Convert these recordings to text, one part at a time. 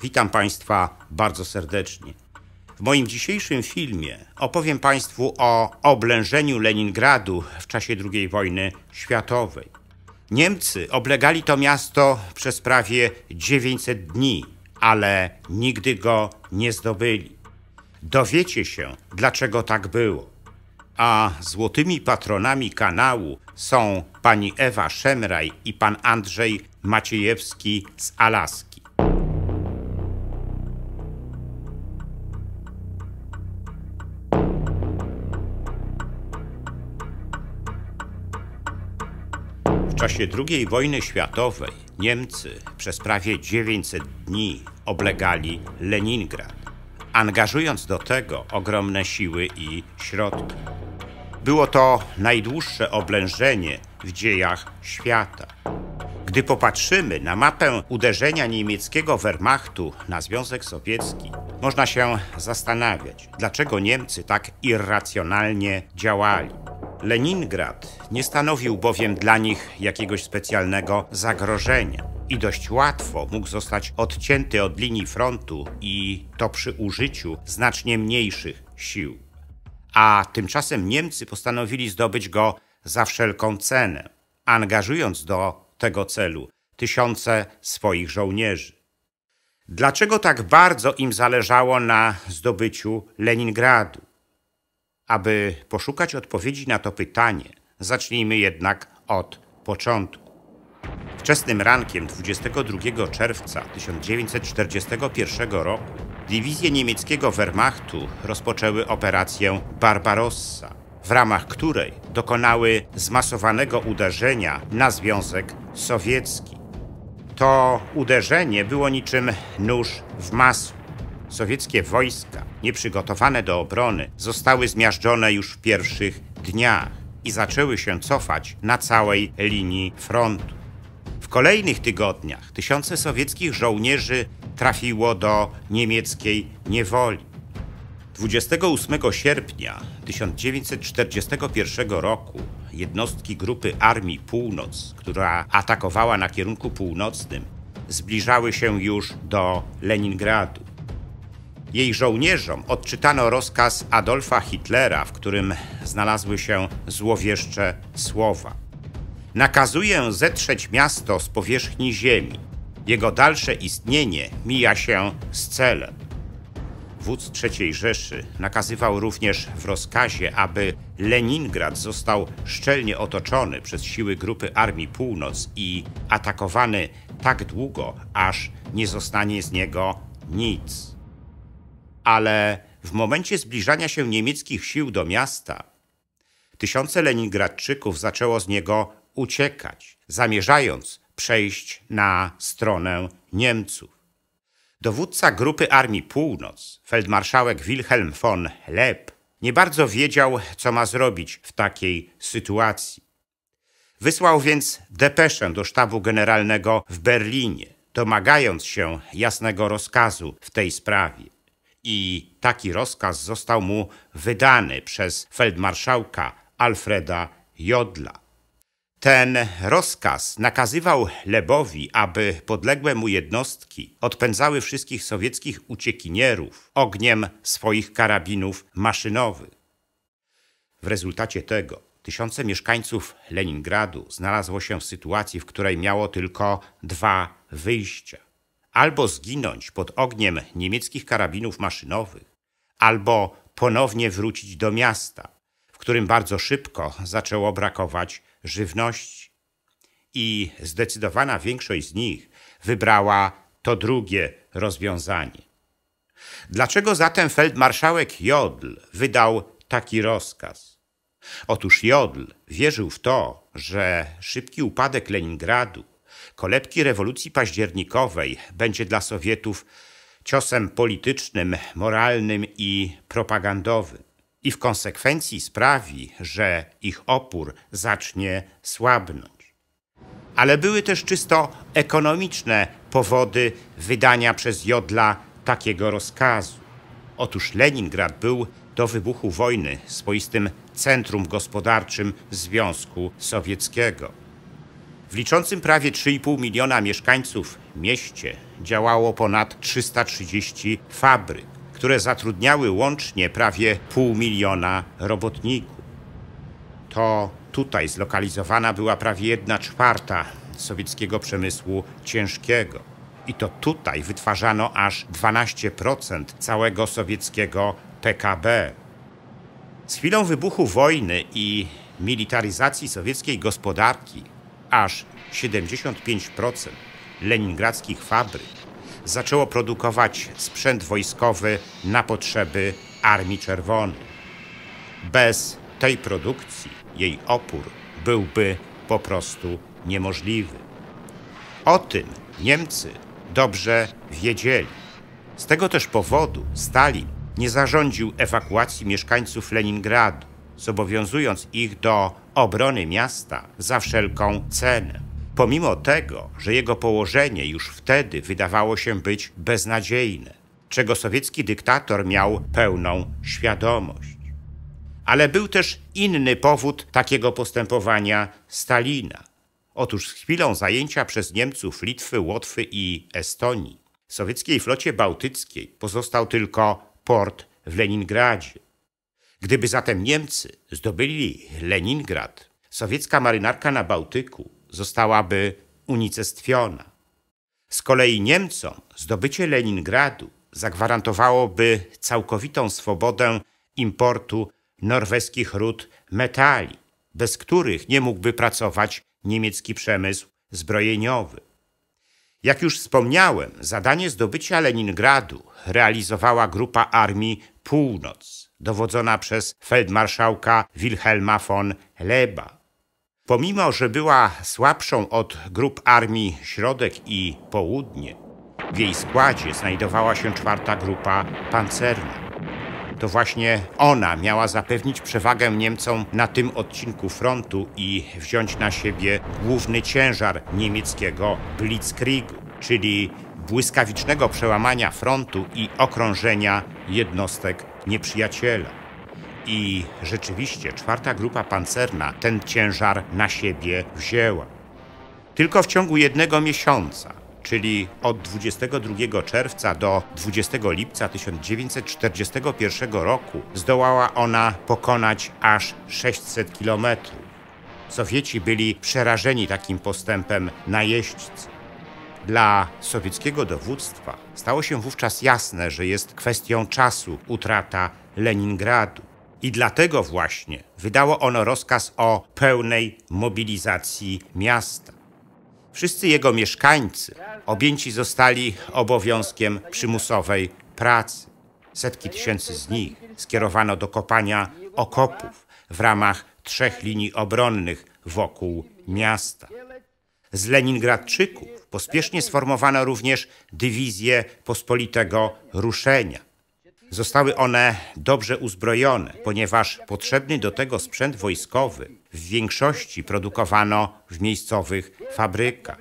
Witam Państwa bardzo serdecznie. W moim dzisiejszym filmie opowiem Państwu o oblężeniu Leningradu w czasie II wojny światowej. Niemcy oblegali to miasto przez prawie 900 dni, ale nigdy go nie zdobyli. Dowiecie się, dlaczego tak było. A złotymi patronami kanału są pani Ewa Szemraj i pan Andrzej Maciejewski z Alaski. W czasie II wojny światowej Niemcy przez prawie 900 dni oblegali Leningrad, angażując do tego ogromne siły i środki. Było to najdłuższe oblężenie w dziejach świata. Gdy popatrzymy na mapę uderzenia niemieckiego Wehrmachtu na Związek Sowiecki, można się zastanawiać, dlaczego Niemcy tak irracjonalnie działali. Leningrad nie stanowił bowiem dla nich jakiegoś specjalnego zagrożenia i dość łatwo mógł zostać odcięty od linii frontu i to przy użyciu znacznie mniejszych sił. A tymczasem Niemcy postanowili zdobyć go za wszelką cenę, angażując do tego celu tysiące swoich żołnierzy. Dlaczego tak bardzo im zależało na zdobyciu Leningradu? Aby poszukać odpowiedzi na to pytanie, zacznijmy jednak od początku. Wczesnym rankiem 22 czerwca 1941 roku dywizje niemieckiego Wehrmachtu rozpoczęły operację Barbarossa, w ramach której dokonały zmasowanego uderzenia na Związek Sowiecki. To uderzenie było niczym nóż w masło. Sowieckie wojska, nieprzygotowane do obrony, zostały zmiażdżone już w pierwszych dniach i zaczęły się cofać na całej linii frontu. W kolejnych tygodniach tysiące sowieckich żołnierzy trafiło do niemieckiej niewoli. 28 sierpnia 1941 roku jednostki grupy Armii Północ, która atakowała na kierunku północnym, zbliżały się już do Leningradu. Jej żołnierzom odczytano rozkaz Adolfa Hitlera, w którym znalazły się złowieszcze słowa: nakazuję zetrzeć miasto z powierzchni ziemi. Jego dalsze istnienie mija się z celem. Wódz III Rzeszy nakazywał również w rozkazie, aby Leningrad został szczelnie otoczony przez siły grupy Armii Północ i atakowany tak długo, aż nie zostanie z niego nic. Ale w momencie zbliżania się niemieckich sił do miasta, tysiące Leningradczyków zaczęło z niego uciekać, zamierzając przejść na stronę Niemców. Dowódca grupy Armii Północ, feldmarszałek Wilhelm von Leeb, nie bardzo wiedział, co ma zrobić w takiej sytuacji. Wysłał więc depeszę do sztabu generalnego w Berlinie, domagając się jasnego rozkazu w tej sprawie. I taki rozkaz został mu wydany przez feldmarszałka Alfreda Jodla. Ten rozkaz nakazywał Leebowi, aby podległe mu jednostki odpędzały wszystkich sowieckich uciekinierów ogniem swoich karabinów maszynowych. W rezultacie tego tysiące mieszkańców Leningradu znalazło się w sytuacji, w której miało tylko dwa wyjścia. Albo zginąć pod ogniem niemieckich karabinów maszynowych, albo ponownie wrócić do miasta, w którym bardzo szybko zaczęło brakować żywności. I zdecydowana większość z nich wybrała to drugie rozwiązanie. Dlaczego zatem feldmarszałek Jodl wydał taki rozkaz? Otóż Jodl wierzył w to, że szybki upadek Leningradu, kolebki rewolucji październikowej będzie dla Sowietów ciosem politycznym, moralnym i propagandowym i w konsekwencji sprawi, że ich opór zacznie słabnąć. Ale były też czysto ekonomiczne powody wydania przez Jodla takiego rozkazu. Otóż Leningrad był do wybuchu wojny swoistym centrum gospodarczym Związku Sowieckiego. W liczącym prawie 3,5 miliona mieszkańców mieście działało ponad 330 fabryk, które zatrudniały łącznie prawie 500 000 robotników. To tutaj zlokalizowana była prawie 1/4 sowieckiego przemysłu ciężkiego. I to tutaj wytwarzano aż 12% całego sowieckiego PKB. Z chwilą wybuchu wojny i militaryzacji sowieckiej gospodarki aż 75% leningradzkich fabryk zaczęło produkować sprzęt wojskowy na potrzeby Armii Czerwonej. Bez tej produkcji jej opór byłby po prostu niemożliwy. O tym Niemcy dobrze wiedzieli. Z tego też powodu Stalin nie zarządził ewakuacji mieszkańców Leningradu, zobowiązując ich do obrony miasta za wszelką cenę. Pomimo tego, że jego położenie już wtedy wydawało się być beznadziejne, czego sowiecki dyktator miał pełną świadomość. Ale był też inny powód takiego postępowania Stalina. Otóż z chwilą zajęcia przez Niemców Litwy, Łotwy i Estonii sowieckiej flocie bałtyckiej pozostał tylko port w Leningradzie. Gdyby zatem Niemcy zdobyli Leningrad, sowiecka marynarka na Bałtyku zostałaby unicestwiona. Z kolei Niemcom zdobycie Leningradu zagwarantowałoby całkowitą swobodę importu norweskich rud metali, bez których nie mógłby pracować niemiecki przemysł zbrojeniowy. Jak już wspomniałem, zadanie zdobycia Leningradu realizowała Grupa Armii Północ, dowodzona przez feldmarszałka Wilhelma von Leba. Pomimo że była słabszą od grup Armii Środek i Południe, w jej składzie znajdowała się 4. Grupa Pancerna. To właśnie ona miała zapewnić przewagę Niemcom na tym odcinku frontu i wziąć na siebie główny ciężar niemieckiego Blitzkriegu, czyli błyskawicznego przełamania frontu i okrążenia jednostek nieprzyjaciela. I rzeczywiście 4. Grupa Pancerna ten ciężar na siebie wzięła. Tylko w ciągu 1 miesiąca, czyli od 22 czerwca do 20 lipca 1941 roku, zdołała ona pokonać aż 600 kilometrów. Sowieci byli przerażeni takim postępem najeźdźcy. Dla sowieckiego dowództwa stało się wówczas jasne, że jest kwestią czasu utrata Leningradu. I dlatego właśnie wydało ono rozkaz o pełnej mobilizacji miasta. Wszyscy jego mieszkańcy objęci zostali obowiązkiem przymusowej pracy. Setki tysięcy z nich skierowano do kopania okopów w ramach 3 linii obronnych wokół miasta. Z Leningradczyków pospiesznie sformowano również dywizje pospolitego ruszenia. Zostały one dobrze uzbrojone, ponieważ potrzebny do tego sprzęt wojskowy w większości produkowano w miejscowych fabrykach.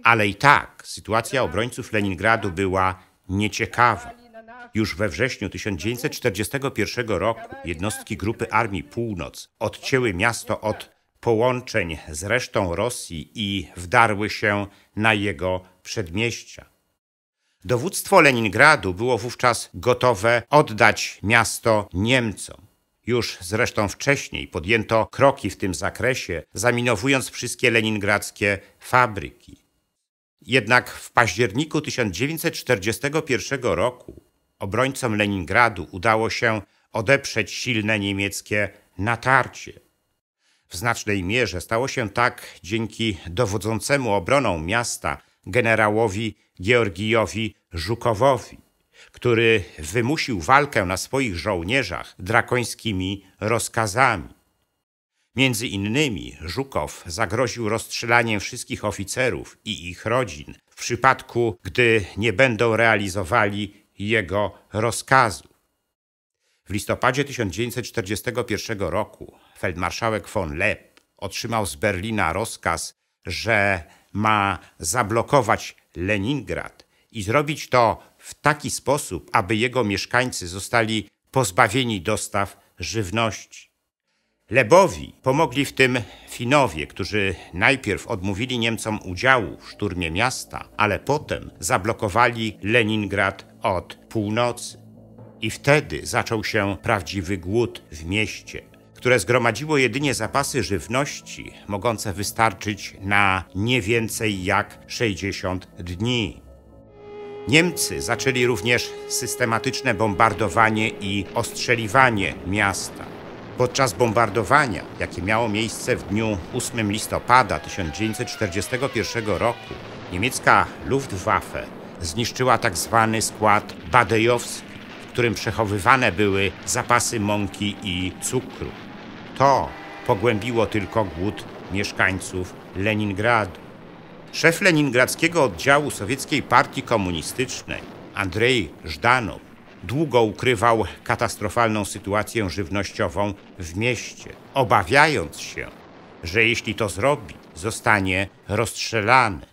Ale i tak sytuacja obrońców Leningradu była nieciekawa. Już we wrześniu 1941 roku jednostki Grupy Armii Północ odcięły miasto od połączeń z resztą Rosji i wdarły się na jego przedmieścia. Dowództwo Leningradu było wówczas gotowe oddać miasto Niemcom. Już zresztą wcześniej podjęto kroki w tym zakresie, zaminowując wszystkie leningradzkie fabryki. Jednak w październiku 1941 roku obrońcom Leningradu udało się odeprzeć silne niemieckie natarcie. W znacznej mierze stało się tak dzięki dowodzącemu obroną miasta generałowi Georgijowi Żukowowi, który wymusił walkę na swoich żołnierzach drakońskimi rozkazami. Między innymi Żukow zagroził rozstrzelaniem wszystkich oficerów i ich rodzin w przypadku, gdy nie będą realizowali jego rozkazów. W listopadzie 1941 roku feldmarszałek von Leb otrzymał z Berlina rozkaz, że ma zablokować Leningrad i zrobić to w taki sposób, aby jego mieszkańcy zostali pozbawieni dostaw żywności. Lebowi pomogli w tym Finowie, którzy najpierw odmówili Niemcom udziału w szturmie miasta, ale potem zablokowali Leningrad od północy. I wtedy zaczął się prawdziwy głód w mieście, które zgromadziło jedynie zapasy żywności mogące wystarczyć na nie więcej jak 60 dni. Niemcy zaczęli również systematyczne bombardowanie i ostrzeliwanie miasta. Podczas bombardowania, jakie miało miejsce w dniu 8 listopada 1941 roku, niemiecka Luftwaffe zniszczyła tzw. skład badejowski, w którym przechowywane były zapasy mąki i cukru. To pogłębiło tylko głód mieszkańców Leningradu. Szef leningradzkiego oddziału sowieckiej partii komunistycznej, Andrzej Żdanow, długo ukrywał katastrofalną sytuację żywnościową w mieście, obawiając się, że jeśli to zrobi, zostanie rozstrzelany.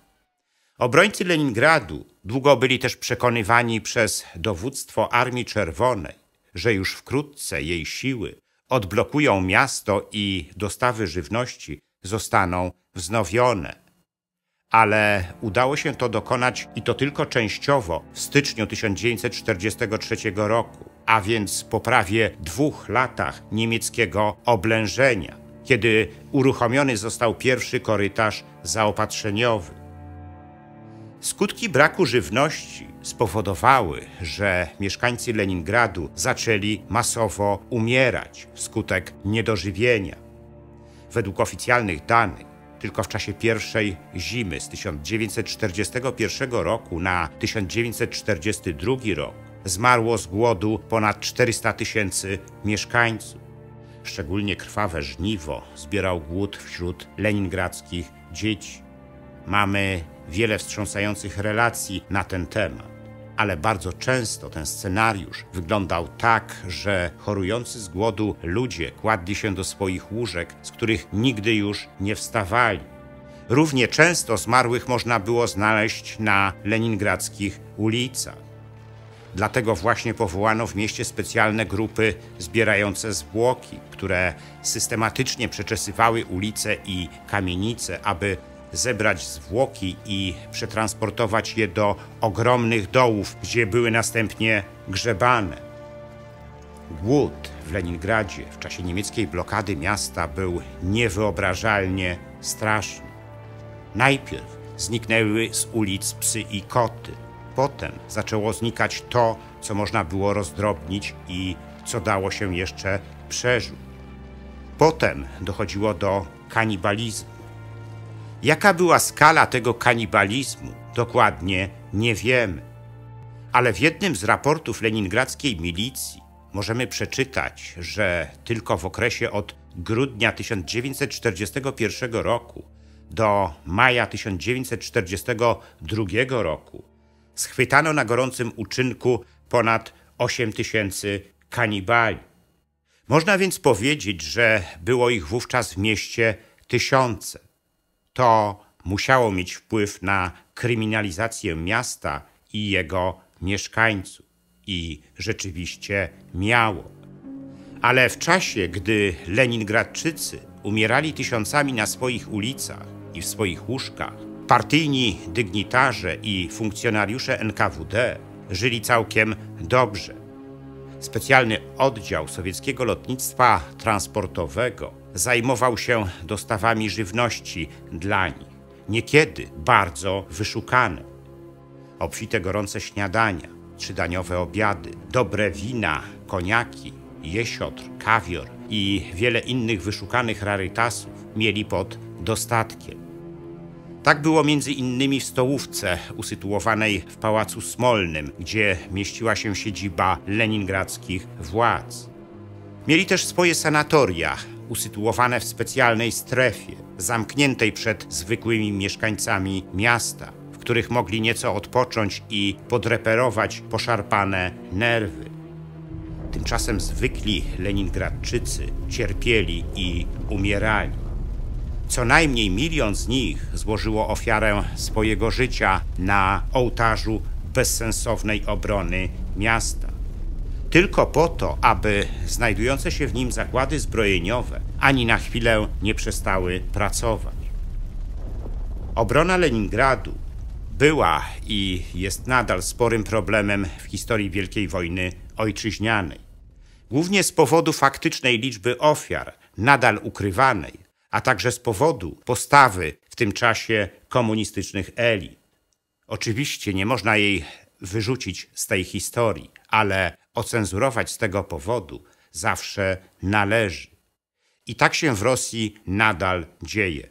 Obrońcy Leningradu długo byli też przekonywani przez dowództwo Armii Czerwonej, że już wkrótce jej siły odblokują miasto i dostawy żywności zostaną wznowione. Ale udało się to dokonać i to tylko częściowo w styczniu 1943 roku, a więc po prawie 2 latach niemieckiego oblężenia, kiedy uruchomiony został pierwszy korytarz zaopatrzeniowy. Skutki braku żywności spowodowały, że mieszkańcy Leningradu zaczęli masowo umierać wskutek niedożywienia. Według oficjalnych danych tylko w czasie pierwszej zimy z 1941 roku na 1942 rok zmarło z głodu ponad 400 000 mieszkańców. Szczególnie krwawe żniwo zbierał głód wśród leningradzkich dzieci. Mamy wiele wstrząsających relacji na ten temat, ale bardzo często ten scenariusz wyglądał tak, że chorujący z głodu ludzie kładli się do swoich łóżek, z których nigdy już nie wstawali. Równie często zmarłych można było znaleźć na leningradzkich ulicach. Dlatego właśnie powołano w mieście specjalne grupy zbierające zwłoki, które systematycznie przeczesywały ulice i kamienice, aby zebrać zwłoki i przetransportować je do ogromnych dołów, gdzie były następnie grzebane. Głód w Leningradzie w czasie niemieckiej blokady miasta był niewyobrażalnie straszny. Najpierw zniknęły z ulic psy i koty. Potem zaczęło znikać to, co można było rozdrobnić i co dało się jeszcze przeżyć. Potem dochodziło do kanibalizmu. Jaka była skala tego kanibalizmu, dokładnie nie wiemy. Ale w jednym z raportów leningradzkiej milicji możemy przeczytać, że tylko w okresie od grudnia 1941 roku do maja 1942 roku schwytano na gorącym uczynku ponad 8 000 kanibali. Można więc powiedzieć, że było ich wówczas w mieście tysiące. To musiało mieć wpływ na kryminalizację miasta i jego mieszkańców. I rzeczywiście miało. Ale w czasie, gdy leningradczycy umierali tysiącami na swoich ulicach i w swoich łóżkach, partyjni dygnitarze i funkcjonariusze NKWD żyli całkiem dobrze. Specjalny oddział sowieckiego lotnictwa transportowego zajmował się dostawami żywności dla nich, niekiedy bardzo wyszukane. Obfite gorące śniadania, trzydaniowe obiady, dobre wina, koniaki, jesiotr, kawior i wiele innych wyszukanych rarytasów mieli pod dostatkiem. Tak było między innymi w stołówce usytuowanej w Pałacu Smolnym, gdzie mieściła się siedziba leningradzkich władz. Mieli też swoje sanatoria, usytuowane w specjalnej strefie, zamkniętej przed zwykłymi mieszkańcami miasta, w których mogli nieco odpocząć i podreperować poszarpane nerwy. Tymczasem zwykli leningradczycy cierpieli i umierali. Co najmniej 1 000 000 z nich złożyło ofiarę swojego życia na ołtarzu bezsensownej obrony miasta. tylko po to, aby znajdujące się w nim zakłady zbrojeniowe ani na chwilę nie przestały pracować. Obrona Leningradu była i jest nadal sporym problemem w historii Wielkiej Wojny Ojczyźnianej. Głównie z powodu faktycznej liczby ofiar, nadal ukrywanej, a także z powodu postawy w tym czasie komunistycznych elit. Oczywiście nie można jej wyrzucić z tej historii, ale ocenzurować z tego powodu zawsze należy. I tak się w Rosji nadal dzieje.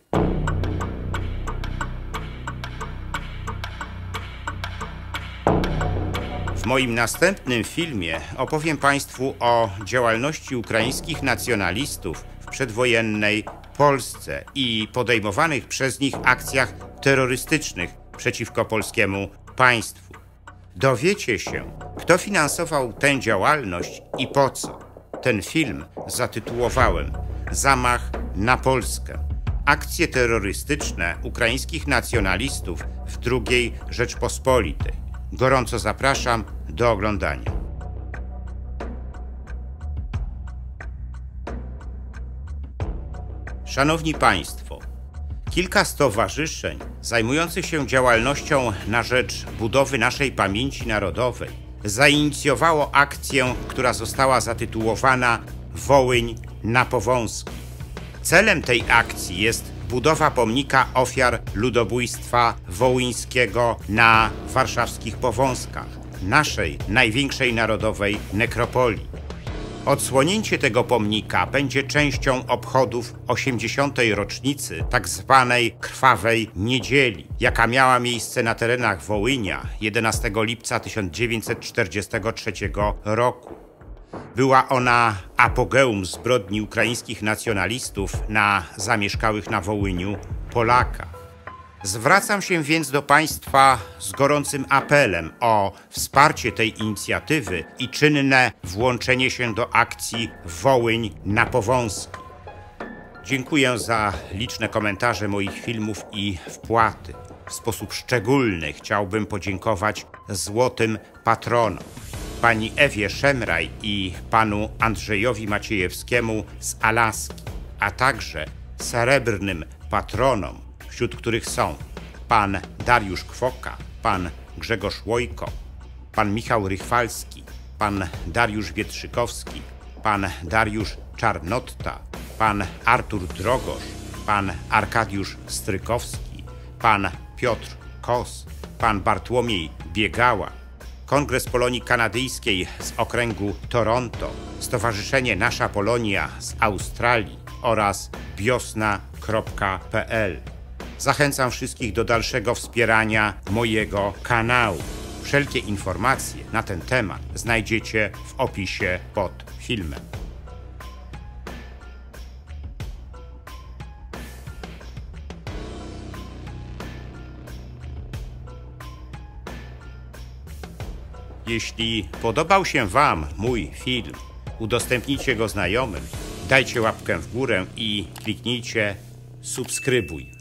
W moim następnym filmie opowiem Państwu o działalności ukraińskich nacjonalistów w przedwojennej Polsce i podejmowanych przez nich akcjach terrorystycznych przeciwko polskiemu państwu. Dowiecie się, kto finansował tę działalność i po co. Ten film zatytułowałem Zamach na Polskę. Akcje terrorystyczne ukraińskich nacjonalistów w II Rzeczpospolitej. Gorąco zapraszam do oglądania. Szanowni Państwo, kilka stowarzyszeń zajmujących się działalnością na rzecz budowy naszej pamięci narodowej zainicjowało akcję, która została zatytułowana Wołyń na Powązki. Celem tej akcji jest budowa pomnika ofiar ludobójstwa wołyńskiego na warszawskich Powązkach, naszej największej narodowej nekropolii. Odsłonięcie tego pomnika będzie częścią obchodów 80. rocznicy tzw. Krwawej Niedzieli, jaka miała miejsce na terenach Wołynia 11 lipca 1943 roku. Była ona apogeum zbrodni ukraińskich nacjonalistów na zamieszkałych na Wołyniu Polakach. Zwracam się więc do Państwa z gorącym apelem o wsparcie tej inicjatywy i czynne włączenie się do akcji Wołyń na Powązki. Dziękuję za liczne komentarze moich filmów i wpłaty. W sposób szczególny chciałbym podziękować złotym patronom, pani Ewie Szemraj i panu Andrzejowi Maciejewskiemu z Alaski, a także srebrnym patronom, wśród których są pan Dariusz Kwoka, pan Grzegorz Łojko, pan Michał Rychwalski, pan Dariusz Wietrzykowski, pan Dariusz Czarnotta, pan Artur Drogosz, pan Arkadiusz Strykowski, pan Piotr Kos, pan Bartłomiej Biegała, Kongres Polonii Kanadyjskiej z okręgu Toronto, Stowarzyszenie Nasza Polonia z Australii oraz biosna.pl. Zachęcam wszystkich do dalszego wspierania mojego kanału. Wszelkie informacje na ten temat znajdziecie w opisie pod filmem. Jeśli podobał się Wam mój film, udostępnijcie go znajomym, dajcie łapkę w górę i kliknijcie subskrybuj.